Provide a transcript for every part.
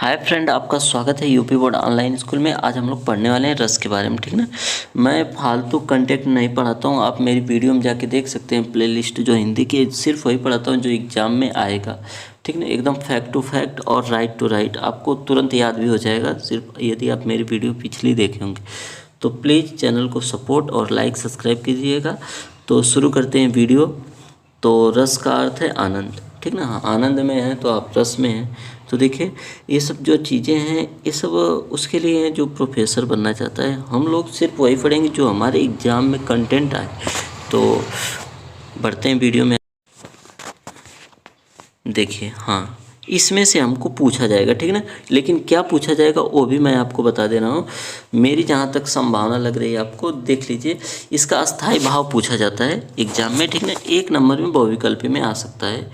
Hi friend, आपका स्वागत है यूपी बोर्ड ऑनलाइन स्कूल में। आज हम लोग पढ़ने वाले हैं रस के बारे में, ठीक ना। मैं फालतू कंटेंट नहीं पढ़ाता हूँ, आप मेरी वीडियो में जाके देख सकते हैं प्लेलिस्ट जो हिंदी की, सिर्फ वही पढ़ाता हूँ जो एग्जाम में आएगा, ठीक ना। एकदम फैक्ट टू फैक्ट और राइट टू राइट, आपको तुरंत याद भी हो जाएगा सिर्फ यदि आप मेरी वीडियो पिछली देखे होंगे। तो प्लीज़ चैनल को सपोर्ट और लाइक सब्सक्राइब कीजिएगा। तो शुरू करते हैं वीडियो। तो रस का अर्थ है आनंद, ठीक ना। हाँ, आनंद में है तो आप रस में हैं। तो देखिए, ये सब जो चीज़ें हैं ये सब उसके लिए हैं जो प्रोफेसर बनना चाहता है। हम लोग सिर्फ वही पढ़ेंगे जो हमारे एग्ज़ाम में कंटेंट आए। तो बढ़ते हैं वीडियो में। देखिए, हाँ, इसमें से हमको पूछा जाएगा, ठीक ना। लेकिन क्या पूछा जाएगा वो भी मैं आपको बता दे रहा हूँ। मेरी जहाँ तक संभावना लग रही है, आपको देख लीजिए, इसका अस्थाई भाव पूछा जाता है एग्जाम में, ठीक ना। 1 नंबर में बहुविकल्पी में आ सकता है।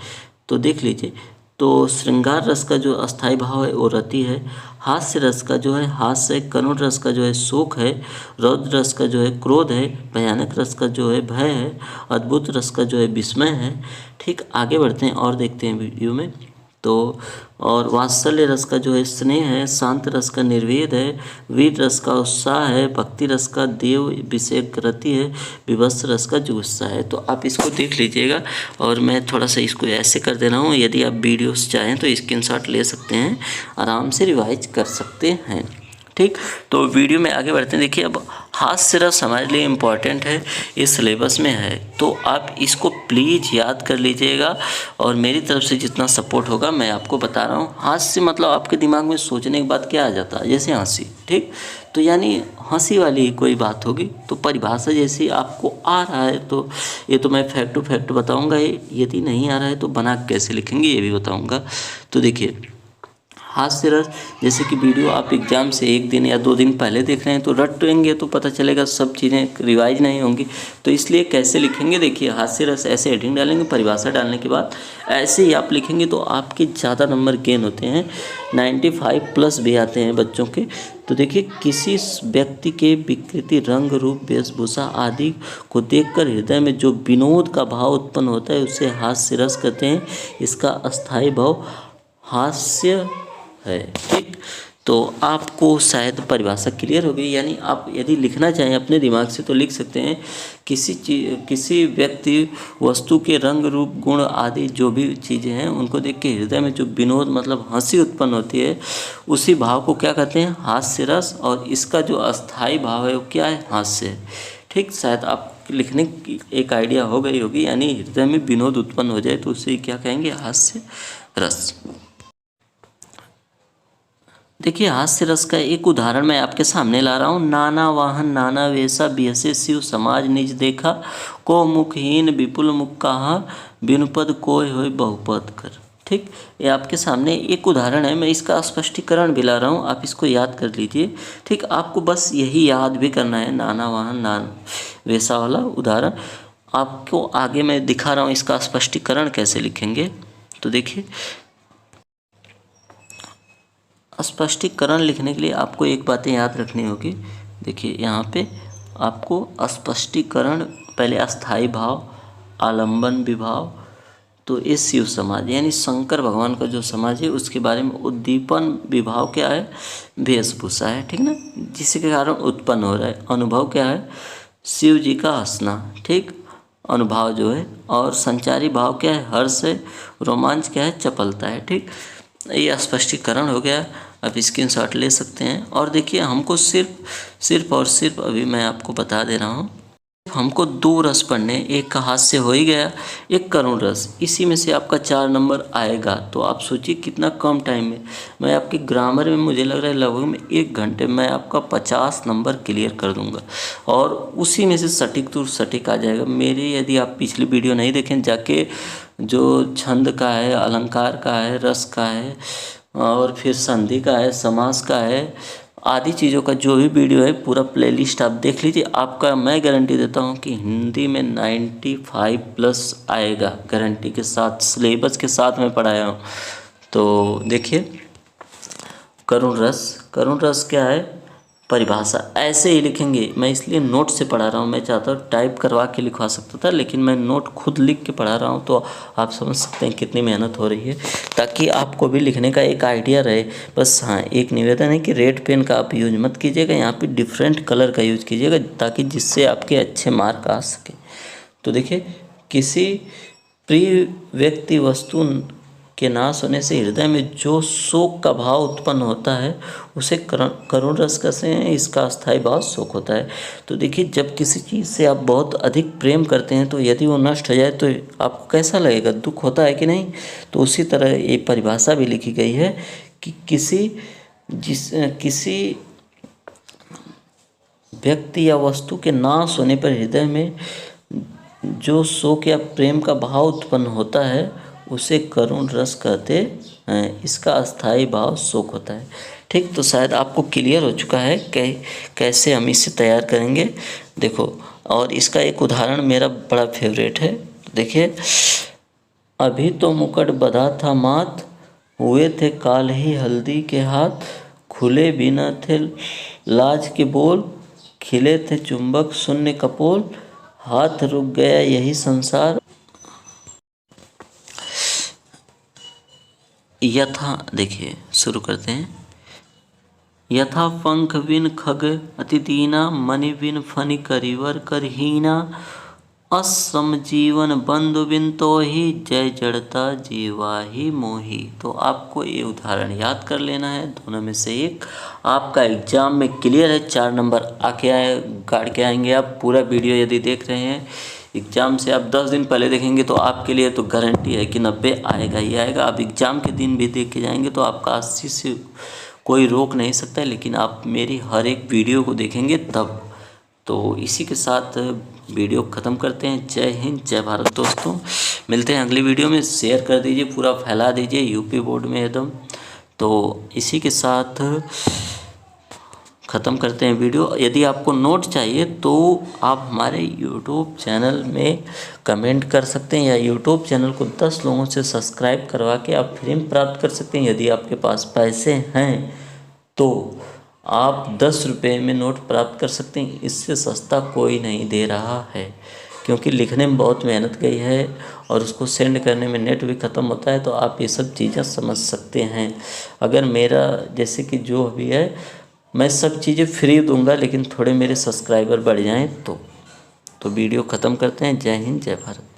तो देख लीजिए, तो श्रृंगार रस का जो अस्थाई भाव है वो रति है। हास्य रस का जो है हास्य है। करुण रस का जो है शोक है। रौद्र रस का जो है क्रोध है। भयानक रस का जो है भय है। अद्भुत रस का जो है विस्मय है। ठीक, आगे बढ़ते हैं और देखते हैं वीडियो में। तो और वात्सल्य रस का जो है स्नेह है। शांत रस का निर्वेद है। वीर रस का उत्साह है। भक्ति रस का देव विषयक रति है। विभत्स रस का जुगुस्सा है। तो आप इसको देख लीजिएगा और मैं थोड़ा सा इसको ऐसे कर दे रहा हूँ। यदि आप वीडियोस चाहें तो स्क्रीनशॉट ले सकते हैं, आराम से रिवाइज कर सकते हैं, ठीक। तो वीडियो में आगे बढ़ते हैं। देखिए, अब हास्य रस हमारे लिए इम्पॉर्टेंट है, इस सिलेबस में है, तो आप इसको प्लीज़ याद कर लीजिएगा और मेरी तरफ से जितना सपोर्ट होगा मैं आपको बता रहा हूँ। हास्य मतलब आपके दिमाग में सोचने के बाद क्या आ जाता है, जैसे हंसी, ठीक। तो यानी हंसी वाली कोई बात होगी, तो परिभाषा जैसी आपको आ रहा है तो ये तो मैं फैक्ट टू फैक्ट बताऊँगा। यदि नहीं आ रहा है तो बना कैसे लिखेंगे ये भी बताऊँगा। तो देखिए, हास्य रस, जैसे कि वीडियो आप एग्ज़ाम से 1 दिन या 2 दिन पहले देख रहे हैं तो रटेंगे तो पता चलेगा, सब चीज़ें रिवाइज नहीं होंगी। तो इसलिए कैसे लिखेंगे, देखिए, हास्य रस ऐसे हेडिंग डालेंगे, परिभाषा डालने के बाद ऐसे ही आप लिखेंगे तो आपके ज़्यादा नंबर गेन होते हैं। 95 प्लस भी आते हैं बच्चों के। तो देखिए, किसी व्यक्ति के विकृति, रंग, रूप, वेशभूषा आदि को देखकर हृदय में जो विनोद का भाव उत्पन्न होता है उसे हास्य रस कहते हैं। इसका अस्थायी भाव हास्य है, ठीक। तो आपको शायद परिभाषा क्लियर हो गई। यानी आप यदि लिखना चाहें अपने दिमाग से तो लिख सकते हैं, किसी व्यक्ति, वस्तु के रंग, रूप, गुण आदि जो भी चीज़ें हैं उनको देख के हृदय में जो विनोद मतलब हंसी उत्पन्न होती है, उसी भाव को क्या कहते हैं, हास्य रस। और इसका जो अस्थायी भाव है वो क्या है, हास्य है, ठीक। शायद आप लिखने की एक आइडिया हो गई होगी। यानी हृदय में विनोद उत्पन्न हो जाए तो उसे क्या कहेंगे, हास्य रस। देखिए, हास्य रस का एक उदाहरण मैं आपके सामने ला रहा हूँ। नाना वाहन नाना वेशा बिहसे शिव समाज निज देखा, को मुखहीन विपुल मुख कहा, बिनुपद कोय होय बहुपद कर, ठीक। ये आपके सामने एक उदाहरण है, मैं इसका स्पष्टीकरण भी ला रहा हूँ, आप इसको याद कर लीजिए, ठीक। आपको बस यही याद भी करना है, नाना वाहन नाना वेशा वाला उदाहरण। आपको आगे मैं दिखा रहा हूँ इसका स्पष्टीकरण कैसे लिखेंगे। तो देखिए, स्पष्टीकरण लिखने के लिए आपको एक बातें याद रखनी होगी। देखिए, यहाँ पे आपको स्पष्टीकरण, पहले अस्थाई भाव, आलंबन विभाव। तो ये शिव समाज यानी शंकर भगवान का जो समाज है उसके बारे में उद्दीपन विभाव क्या है, वेशभूषा है, ठीक ना, जिसके कारण उत्पन्न हो रहा है। अनुभव क्या है, शिव जी का हंसना, ठीक, अनुभव जो है। और संचारी भाव क्या है, हर्ष है। रोमांच क्या है, चपलता है, ठीक। ये स्पष्टीकरण हो गया। आप स्क्रीनशॉट ले सकते हैं। और देखिए, हमको सिर्फ और सिर्फ अभी मैं आपको बता दे रहा हूँ, हमको 2 रस पढ़ने, एक का हास्य हो ही गया, एक करुण रस। इसी में से आपका 4 नंबर आएगा। तो आप सोचिए कितना कम टाइम में, मैं आपके ग्रामर में मुझे लग रहा है लगभग में 1 घंटे में आपका 50 नंबर क्लियर कर दूंगा। और उसी में से सटीक तो सटीक आ जाएगा मेरे। यदि आप पिछली वीडियो नहीं देखें, जाके जो छंद का है, अलंकार का है, रस का है, और फिर संधि का है, समास का है, आदि चीज़ों का जो भी वीडियो है पूरा प्लेलिस्ट आप देख लीजिए। आपका मैं गारंटी देता हूँ कि हिंदी में 95 प्लस आएगा, गारंटी के साथ, सिलेबस के साथ मैं पढ़ाया हूँ। तो देखिए, करुण रस क्या है, परिभाषा ऐसे ही लिखेंगे। मैं इसलिए नोट से पढ़ा रहा हूँ, मैं चाहता हूँ टाइप करवा के लिखवा सकता था, लेकिन मैं नोट खुद लिख के पढ़ा रहा हूँ, तो आप समझ सकते हैं कितनी मेहनत हो रही है, ताकि आपको भी लिखने का एक आइडिया रहे। बस हाँ, एक निवेदन है कि रेड पेन का आप यूज मत कीजिएगा, यहाँ पे डिफरेंट कलर का यूज कीजिएगा, ताकि जिससे आपके अच्छे मार्क आ सके। तो देखिए, किसी प्रिय व्यक्ति वस्तु के नाश होने से हृदय में जो शोक का भाव उत्पन्न होता है उसे करुण रस कहते हैं। इसका अस्थायी भाव शोक होता है। तो देखिए, जब किसी चीज़ से आप बहुत अधिक प्रेम करते हैं तो यदि वो नष्ट हो जाए तो आपको कैसा लगेगा, दुख होता है कि नहीं। तो उसी तरह ये परिभाषा भी लिखी गई है कि किसी व्यक्ति या वस्तु के नाश होने पर हृदय में जो शोक या प्रेम का भाव उत्पन्न होता है उसे करुण रस कहते हैं। इसका अस्थायी भाव शोक होता है। ठीक, तो शायद आपको क्लियर हो चुका है कैसे हम इसे तैयार करेंगे। देखो, और इसका एक उदाहरण मेरा बड़ा फेवरेट है। देखिए, अभी तो मुकुट बंधा था माथ, हुए थे काल ही हल्दी के हाथ, खुले भी न थे लाज के बोल, खिले थे चुंबक शून्य कपोल, हाथ रुक गया यही संसार। यथा, देखिए शुरू करते हैं। यथा पंख बिन खग अति दीना, मणि बिन फनि करिवर करहीना, असम जीवन बंधु बिन तो ही, जय जड़ता जीवाही मोही। तो आपको ये उदाहरण याद कर लेना है, दोनों में से एक। आपका एग्जाम में क्लियर है, 4 नंबर आके गाड़ के आएंगे आप। पूरा वीडियो यदि देख रहे हैं, एग्ज़ाम से आप 10 दिन पहले देखेंगे तो आपके लिए तो गारंटी है कि 90 आएगा ही आएगा। आप एग्ज़ाम के दिन भी देख के जाएंगे तो आपका 80 से कोई रोक नहीं सकता है, लेकिन आप मेरी हर एक वीडियो को देखेंगे तब। तो इसी के साथ वीडियो ख़त्म करते हैं। जय हिंद, जय भारत दोस्तों। मिलते हैं अगली वीडियो में। शेयर कर दीजिए, पूरा फैला दीजिए यूपी बोर्ड में एकदम। तो इसी के साथ ख़त्म करते हैं वीडियो। यदि आपको नोट चाहिए तो आप हमारे यूट्यूब चैनल में कमेंट कर सकते हैं, या यूट्यूब चैनल को 10 लोगों से सब्सक्राइब करवा के आप फ्री में प्राप्त कर सकते हैं। यदि आपके पास पैसे हैं तो आप 10 रुपये में नोट प्राप्त कर सकते हैं। इससे सस्ता कोई नहीं दे रहा है, क्योंकि लिखने में बहुत मेहनत गई है और उसको सेंड करने में नेट भी ख़त्म होता है। तो आप ये सब चीज़ें समझ सकते हैं। अगर मेरा जैसे कि जो भी है, मैं सब चीज़ें फ्री दूंगा, लेकिन थोड़े मेरे सब्सक्राइबर बढ़ जाएं तो वीडियो ख़त्म करते हैं। जय हिंद, जय भारत।